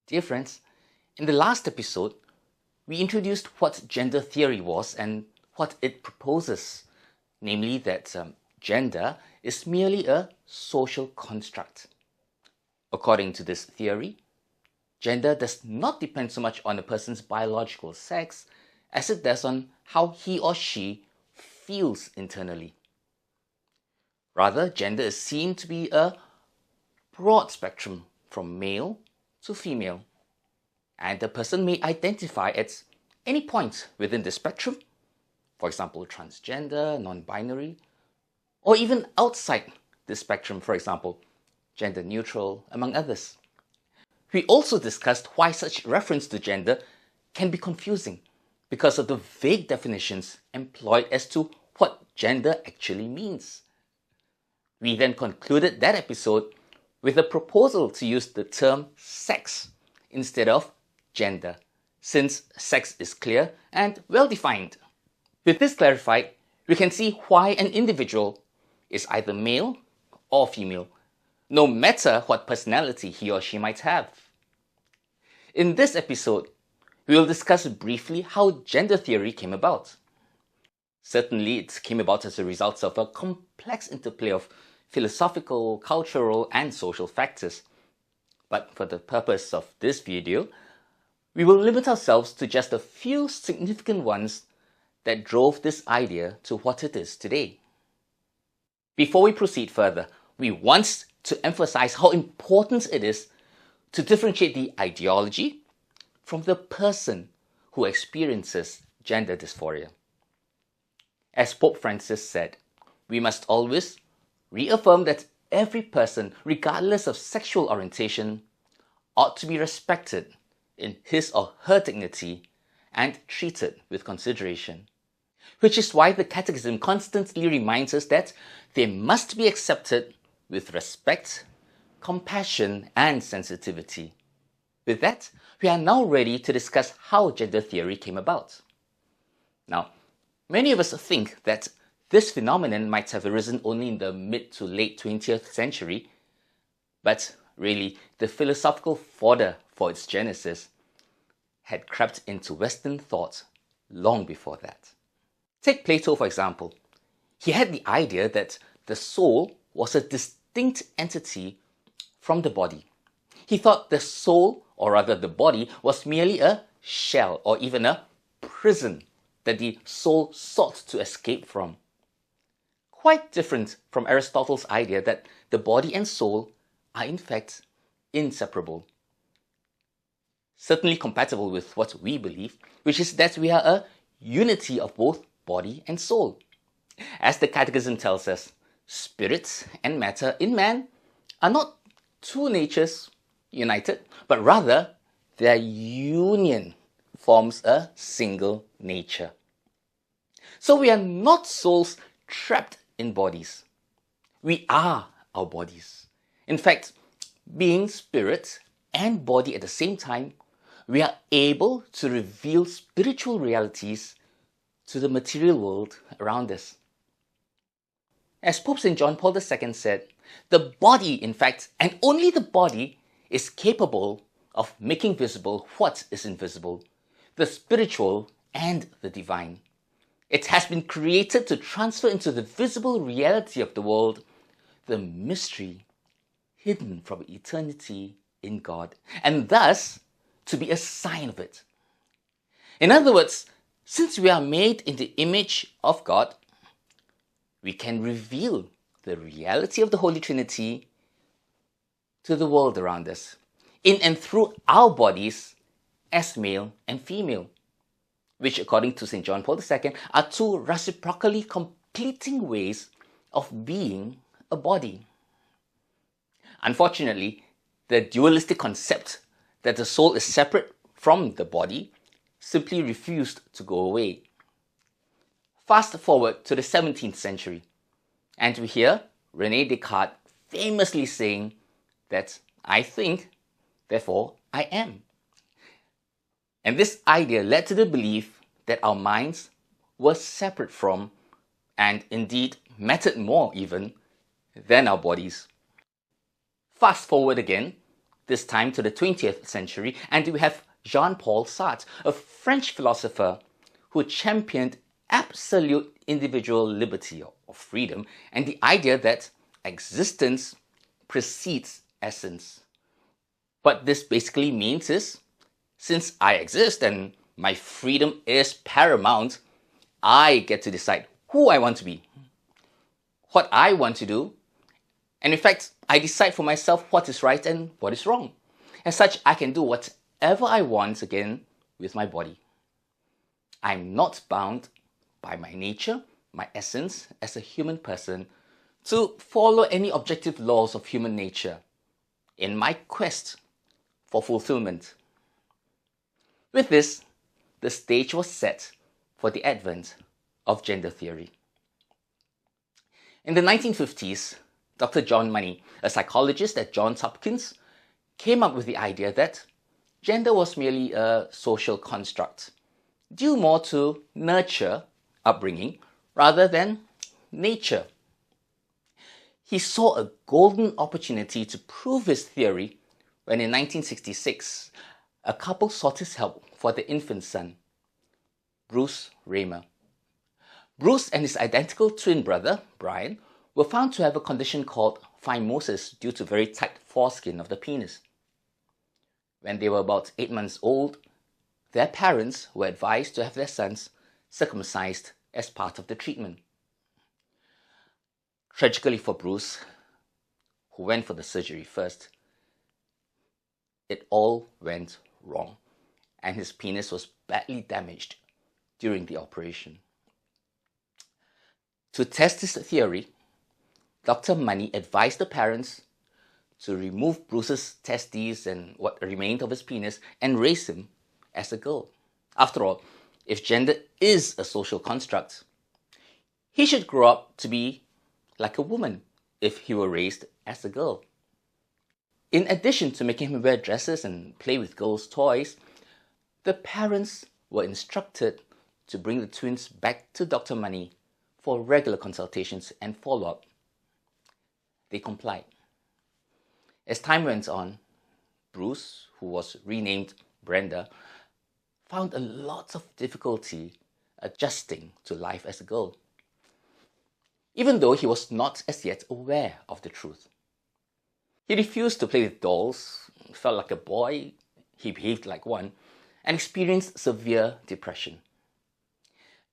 Dear friends, in the last episode, we introduced what gender theory was and what it proposes, namely that gender is merely a social construct. According to this theory, gender does not depend so much on a person's biological sex as it does on how he or she feels internally. Rather, gender is seen to be a broad spectrum from male to female, and a person may identify at any point within the spectrum, for example, transgender, non-binary, or even outside the spectrum, for example, gender neutral, among others. We also discussed why such reference to gender can be confusing because of the vague definitions employed as to what gender actually means. We then concluded that episode with a proposal to use the term sex instead of gender, since sex is clear and well-defined. With this clarified, we can see why an individual is either male or female, no matter what personality he or she might have. In this episode, we will discuss briefly how gender theory came about. Certainly, it came about as a result of a complex interplay of philosophical, cultural, and social factors. But for the purpose of this video, we will limit ourselves to just a few significant ones that drove this idea to what it is today. Before we proceed further, we want to emphasize how important it is to differentiate the ideology from the person who experiences gender dysphoria. As Pope Francis said, we must always reaffirm that every person, regardless of sexual orientation, ought to be respected in his or her dignity and treated with consideration. Which is why the Catechism constantly reminds us that they must be accepted with respect, compassion, and sensitivity. With that, we are now ready to discuss how gender theory came about. Now, many of us think that this phenomenon might have arisen only in the mid to late 20th century, but really, the philosophical fodder for its genesis had crept into Western thought long before that. Take Plato, for example. He had the idea that the soul was a distinct entity from the body. He thought the soul, or rather the body, was merely a shell or even a prison that the soul sought to escape from. Quite different from Aristotle's idea that the body and soul are in fact inseparable. Certainly compatible with what we believe, which is that we are a unity of both body and soul. As the Catechism tells us, spirit and matter in man are not two natures united, but rather their union forms a single nature. So we are not souls trapped in bodies. We are our bodies. In fact, being spirit and body at the same time, we are able to reveal spiritual realities to the material world around us. As Pope St. John Paul II said, the body, in fact, and only the body, is capable of making visible what is invisible, the spiritual and the divine. It has been created to transfer into the visible reality of the world the mystery hidden from eternity in God, and thus to be a sign of it. In other words, since we are made in the image of God, we can reveal the reality of the Holy Trinity to the world around us, in and through our bodies as male and female, which according to St. John Paul II are two reciprocally completing ways of being a body. Unfortunately, the dualistic concept that the soul is separate from the body simply refused to go away. Fast forward to the 17th century, and we hear René Descartes famously saying that I think, therefore I am. And this idea led to the belief that our minds were separate from, and indeed mattered more even, than our bodies. Fast forward again this time to the 20th century, and we have Jean-Paul Sartre, a French philosopher who championed absolute individual liberty or freedom and the idea that existence precedes essence. What this basically means is, since I exist and my freedom is paramount, I get to decide who I want to be, what I want to do, and in fact, I decide for myself what is right and what is wrong. As such, I can do whatever I want again with my body. I'm not bound by my nature, my essence as a human person, to follow any objective laws of human nature in my quest for fulfillment. With this, the stage was set for the advent of gender theory. In the 1950s, Dr. John Money, a psychologist at Johns Hopkins, came up with the idea that gender was merely a social construct, due more to nurture, upbringing, rather than nature. He saw a golden opportunity to prove his theory when in 1966, a couple sought his help for their infant son, Bruce Raymer. Bruce and his identical twin brother, Brian, were found to have a condition called phimosis due to very tight foreskin of the penis. When they were about 8 months old, their parents were advised to have their sons circumcised as part of the treatment. Tragically for Bruce, who went for the surgery first, it all went wrong, and his penis was badly damaged during the operation. To test his theory, Dr. Money advised the parents to remove Bruce's testes and what remained of his penis and raise him as a girl. After all, if gender is a social construct, he should grow up to be like a woman if he were raised as a girl. In addition to making him wear dresses and play with girls' toys, the parents were instructed to bring the twins back to Dr. Money for regular consultations and follow-up. They complied. As time went on, Bruce, who was renamed Brenda, found a lot of difficulty adjusting to life as a girl, even though he was not as yet aware of the truth. He refused to play with dolls, felt like a boy, he behaved like one, and experienced severe depression.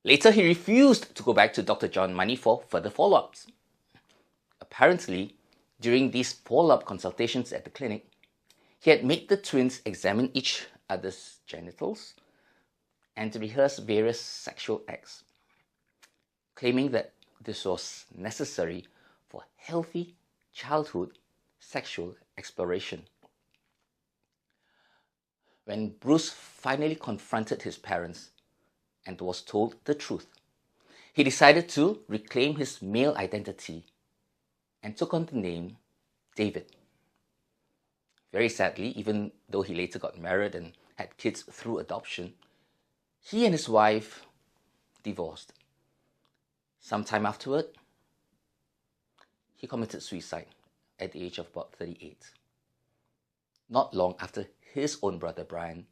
Later, he refused to go back to Dr. John Money for further follow-ups. Apparently, during these follow-up consultations at the clinic, he had made the twins examine each other's genitals and rehearse various sexual acts, claiming that this was necessary for healthy childhood sexual exploration. When Bruce finally confronted his parents and was told the truth, he decided to reclaim his male identity and took on the name David. Very sadly, even though he later got married and had kids through adoption, he and his wife divorced. Sometime afterward, he committed suicide at the age of about 38. Not long after his own brother Brian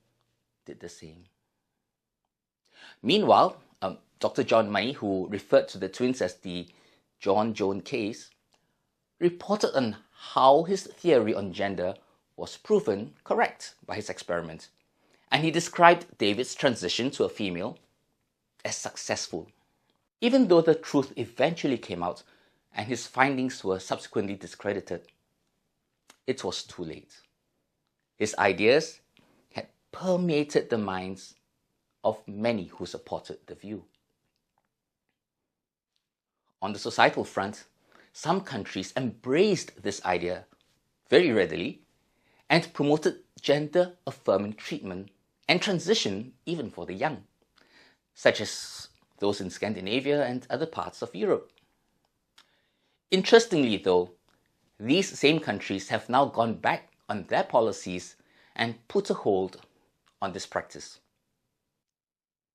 did the same. Meanwhile, Dr. John Money, who referred to the twins as the John Joan case, reported on how his theory on gender was proven correct by his experiment, and he described David's transition to a female as successful. Even though the truth eventually came out and his findings were subsequently discredited, it was too late. His ideas had permeated the minds of many who supported the view. On the societal front, some countries embraced this idea very readily and promoted gender-affirming treatment and transition even for the young, such as those in Scandinavia and other parts of Europe. Interestingly though, these same countries have now gone back on their policies and put a hold on this practice.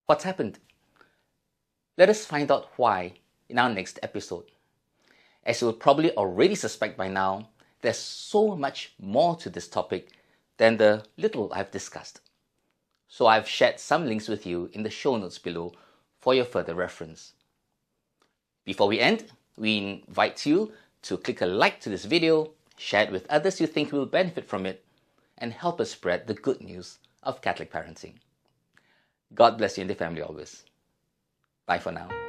What happened? Let us find out why in our next episode. As you will probably already suspect by now, there's so much more to this topic than the little I've discussed. So I've shared some links with you in the show notes below for your further reference. Before we end, we invite you to click a like to this video, share it with others you think will benefit from it, and help us spread the good news of Catholic parenting. God bless you and the family always. Bye for now.